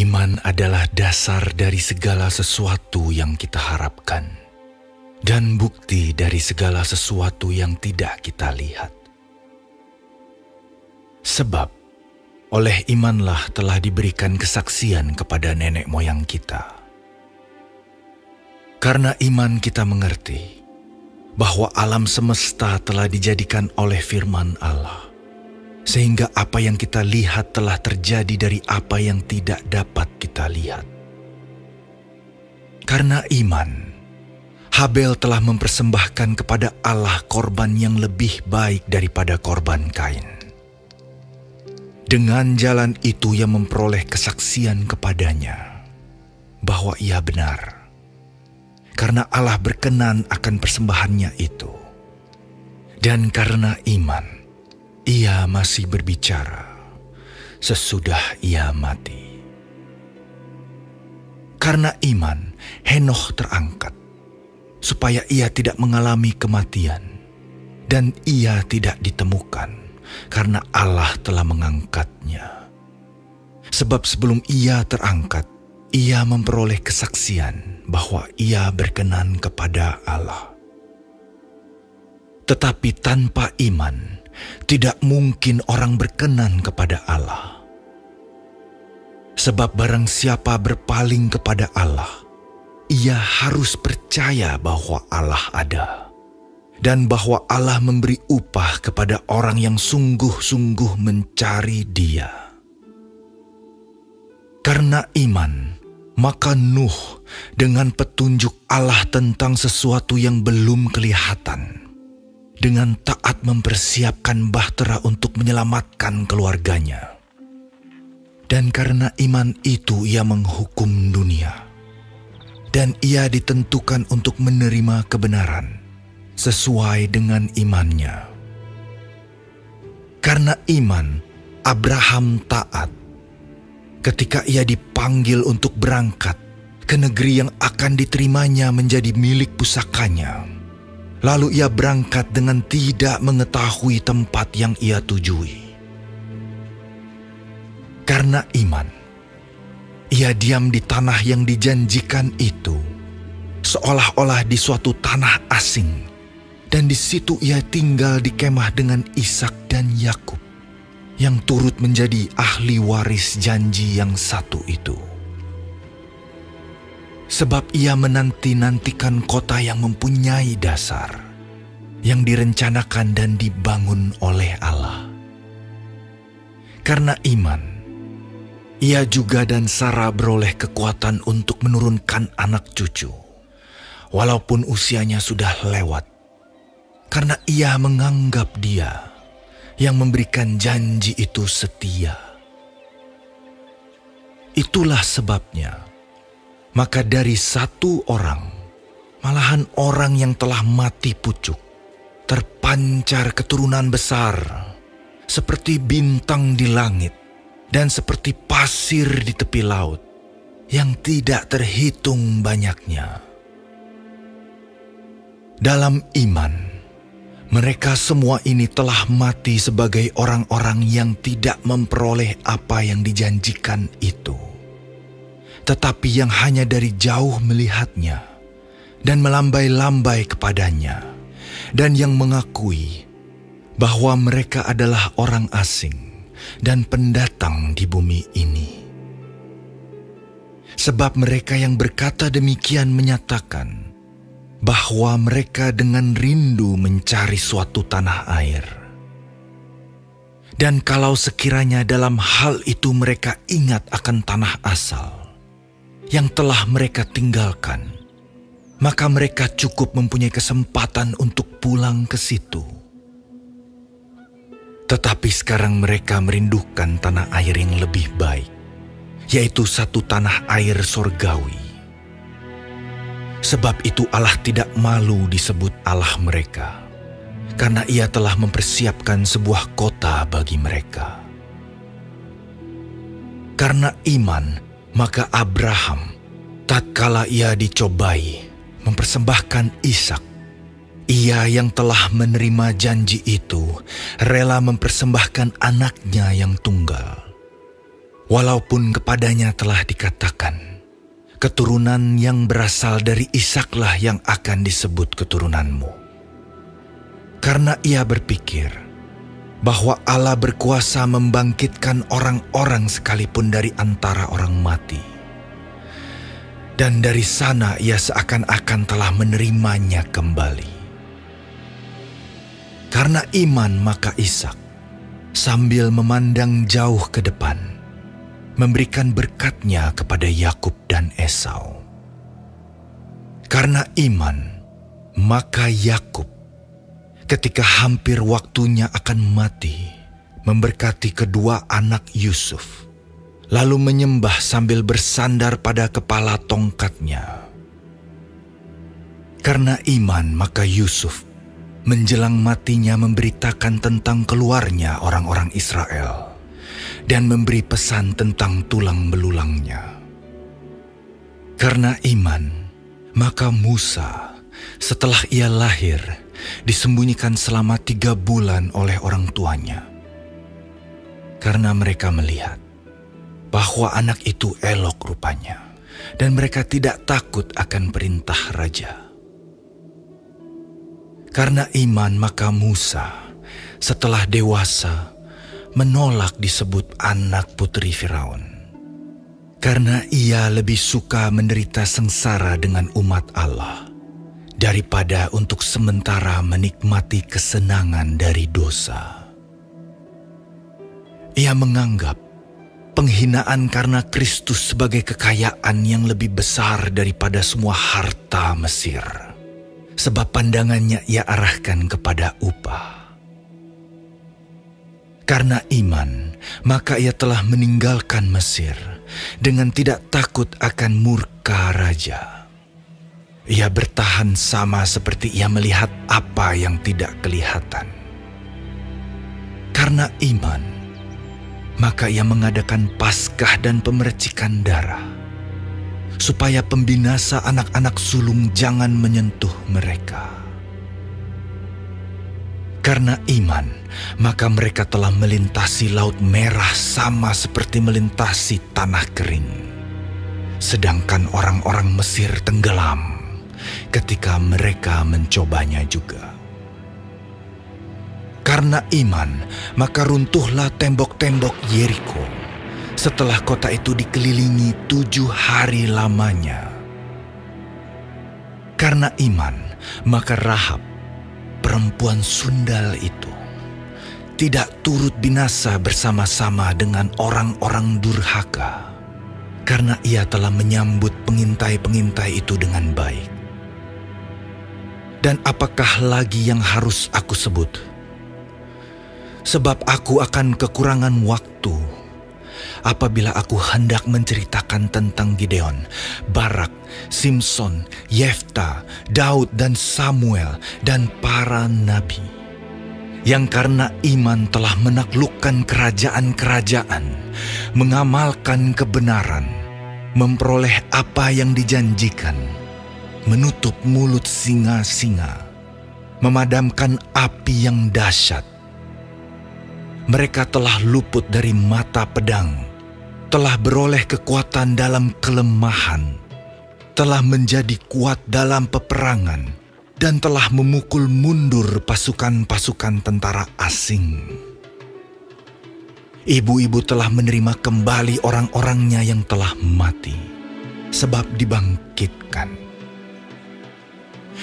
Iman adalah dasar dari segala sesuatu yang kita harapkan dan bukti dari segala sesuatu yang tidak kita lihat. Sebab oleh imanlah telah diberikan kesaksian kepada nenek moyang kita. Karena iman kita mengerti bahwa alam semesta telah dijadikan oleh firman Allah, sehingga apa yang kita lihat telah terjadi dari apa yang tidak dapat kita lihat. Karena iman, Habel telah mempersembahkan kepada Allah korban yang lebih baik daripada korban Kain. Dengan jalan itu ia memperoleh kesaksian kepadanya bahwa ia benar, karena Allah berkenan akan persembahannya itu. Dan karena iman, ia masih berbicara sesudah ia mati. Karena iman, Henokh terangkat, supaya ia tidak mengalami kematian, dan ia tidak ditemukan, karena Allah telah mengangkatnya. Sebab sebelum ia terangkat, ia memperoleh kesaksian bahwa ia berkenan kepada Allah. Tetapi tanpa iman, tidak mungkin orang berkenan kepada Allah. Sebab barang siapa berpaling kepada Allah, ia harus percaya bahwa Allah ada, dan bahwa Allah memberi upah kepada orang yang sungguh-sungguh mencari Dia. Karena iman, maka Nuh dengan petunjuk Allah tentang sesuatu yang belum kelihatan, dengan taat mempersiapkan bahtera untuk menyelamatkan keluarganya. Dan karena iman itu ia menghukum dunia, dan ia ditentukan untuk menerima kebenaran sesuai dengan imannya. Karena iman, Abraham taat ketika ia dipanggil untuk berangkat ke negeri yang akan diterimanya menjadi milik pusakanya. Lalu ia berangkat dengan tidak mengetahui tempat yang ia tujui. Karena iman, ia diam di tanah yang dijanjikan itu, seolah-olah di suatu tanah asing, dan di situ ia tinggal di kemah dengan Ishak dan Yakub, yang turut menjadi ahli waris janji yang satu itu. Sebab ia menanti-nantikan kota yang mempunyai dasar, yang direncanakan dan dibangun oleh Allah. Karena iman, ia juga dan Sarah beroleh kekuatan untuk menurunkan anak cucu, walaupun usianya sudah lewat, karena ia menganggap Dia yang memberikan janji itu setia. Itulah sebabnya, maka dari satu orang, malahan orang yang telah mati pucuk, terpancar keturunan besar, seperti bintang di langit dan seperti pasir di tepi laut, yang tidak terhitung banyaknya. Dalam iman, mereka semua ini telah mati sebagai orang-orang yang tidak memperoleh apa yang dijanjikan itu, tetapi yang hanya dari jauh melihatnya dan melambai-lambai kepadanya, dan yang mengakui bahwa mereka adalah orang asing dan pendatang di bumi ini. Sebab mereka yang berkata demikian menyatakan bahwa mereka dengan rindu mencari suatu tanah air. Dan kalau sekiranya dalam hal itu mereka ingat akan tanah asal yang telah mereka tinggalkan, maka mereka cukup mempunyai kesempatan untuk pulang ke situ. Tetapi sekarang mereka merindukan tanah air yang lebih baik, yaitu satu tanah air sorgawi. Sebab itu Allah tidak malu disebut Allah mereka, karena Ia telah mempersiapkan sebuah kota bagi mereka. Karena iman, maka Abraham, tatkala ia dicobai, mempersembahkan Ishak. Ia yang telah menerima janji itu rela mempersembahkan anaknya yang tunggal, Walaupun kepadanya telah dikatakan, keturunan yang berasal dari Ishaklah yang akan disebut keturunanmu. Karena ia berpikir bahwa Allah berkuasa membangkitkan orang-orang sekalipun dari antara orang mati. Dan dari sana ia seakan-akan telah menerimanya kembali. Karena iman maka Ishak, sambil memandang jauh ke depan, memberikan berkatnya kepada Yakub dan Esau. Karena iman, maka Yakub, ketika hampir waktunya akan mati, memberkati kedua anak Yusuf, lalu menyembah sambil bersandar pada kepala tongkatnya. Karena iman, maka Yusuf menjelang matinya memberitakan tentang keluarnya orang-orang Israel dan memberi pesan tentang tulang belulangnya. Karena iman, maka Musa setelah ia lahir disembunyikan selama 3 bulan oleh orang tuanya. Karena mereka melihat bahwa anak itu elok rupanya dan mereka tidak takut akan perintah raja. Karena iman maka Musa setelah dewasa menolak disebut anak putri Firaun. Karena ia lebih suka menderita sengsara dengan umat Allah daripada untuk sementara menikmati kesenangan dari dosa. Ia menganggap penghinaan karena Kristus sebagai kekayaan yang lebih besar daripada semua harta Mesir. Sebab pandangannya ia arahkan kepada upah. Karena iman, maka ia telah meninggalkan Mesir dengan tidak takut akan murka raja. Ia bertahan sama seperti ia melihat apa yang tidak kelihatan. Karena iman, maka ia mengadakan Paskah dan pemercikan darah, supaya pembinasa anak-anak sulung jangan menyentuh mereka. Karena iman, maka mereka telah melintasi Laut Merah sama seperti melintasi tanah kering. Sedangkan orang-orang Mesir tenggelam ketika mereka mencobanya juga. Karena iman, maka runtuhlah tembok-tembok Yeriko setelah kota itu dikelilingi 7 hari lamanya. Karena iman, maka Rahab, perempuan sundal itu, tidak turut binasa bersama-sama dengan orang-orang durhaka, karena ia telah menyambut pengintai-pengintai itu dengan baik. Dan apakah lagi yang harus aku sebut? Sebab aku akan kekurangan waktu apabila aku hendak menceritakan tentang Gideon, Barak, Simson, Yefta, Daud dan Samuel dan para nabi, yang karena iman telah menaklukkan kerajaan-kerajaan, mengamalkan kebenaran, memperoleh apa yang dijanjikan, menutup mulut singa-singa, memadamkan api yang dahsyat. Mereka telah luput dari mata pedang, telah beroleh kekuatan dalam kelemahan, telah menjadi kuat dalam peperangan, dan telah memukul mundur pasukan-pasukan tentara asing. Ibu-ibu telah menerima kembali orang-orangnya yang telah mati, sebab dibangkitkan.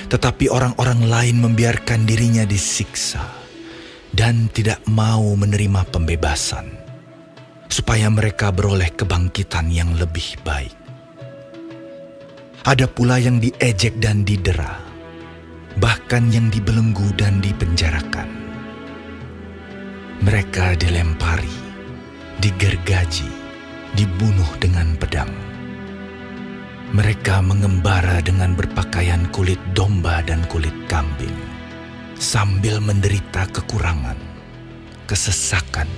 Tetapi orang-orang lain membiarkan dirinya disiksa dan tidak mau menerima pembebasan, supaya mereka beroleh kebangkitan yang lebih baik. Ada pula yang diejek dan didera, bahkan yang dibelenggu dan dipenjarakan. Mereka dilempari, digergaji, dibunuh dengan pedang. Mereka mengembara dengan berpakaian kulit domba dan kulit kambing, sambil menderita kekurangan, kesesakan,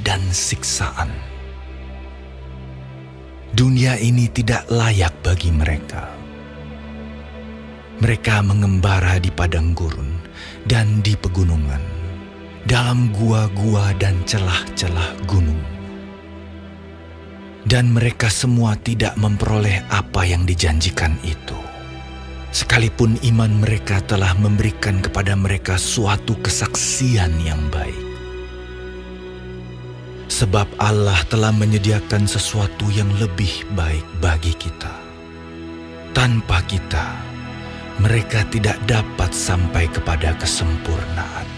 dan siksaan. Dunia ini tidak layak bagi mereka. Mereka mengembara di padang gurun dan di pegunungan, dalam gua-gua dan celah-celah gunung. Dan mereka semua tidak memperoleh apa yang dijanjikan itu. Sekalipun iman mereka telah memberikan kepada mereka suatu kesaksian yang baik. Sebab Allah telah menyediakan sesuatu yang lebih baik bagi kita. Tanpa kita, mereka tidak dapat sampai kepada kesempurnaan.